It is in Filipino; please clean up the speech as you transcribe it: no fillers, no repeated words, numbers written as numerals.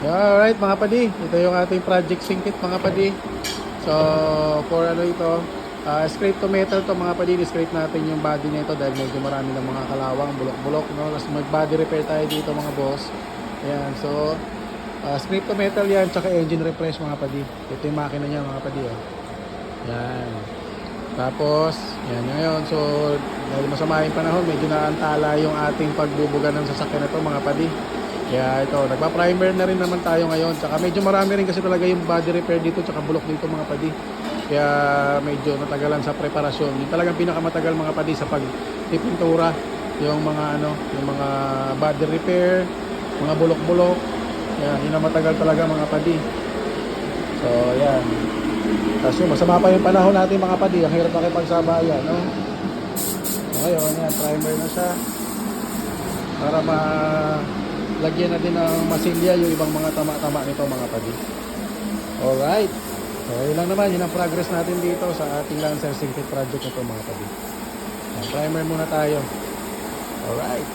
Alright mga padi, ito yung ating project singkit mga padi. So for ano ito, scrape to metal to mga padi. Scrape natin yung body nito dahil medyo marami ng mga kalawang, bulok-bulok, no? Tapos mag body repair tayo dito mga boss. Ayan, so scrape to metal yan, tsaka engine refresh mga padi. Ito yung makina niya mga padi. Oh. Yan. Tapos, yan ngayon. So dahil masama yung panahon, medyo naantala yung ating pagbubuga ng sasakyan na to mga padi. Kaya ito, nagpa-primer na rin naman tayo ngayon. Tsaka medyo marami rin kasi talaga yung body repair dito, tsaka bulok dito mga padi. Kaya medyo natagalan sa preparasyon. Yung talagang pinakamatagal mga padi sa pagpipintura, yung mga ano, yung mga body repair, mga bulok-bulok. Yan, yun ang matagal talaga mga padi. So, yan. Tapos yung masama pa yung panahon natin mga padi, ang hirap makipagsabayan, no? So, ngayon, yan, primer na siya. Para lagyan na din ng masilya yung ibang mga tama-tama nito mga padi. Alright. So yun lang naman, yun ang progress natin dito sa ating Lancer Singkit project nito mga padi. Primer muna tayo. Alright.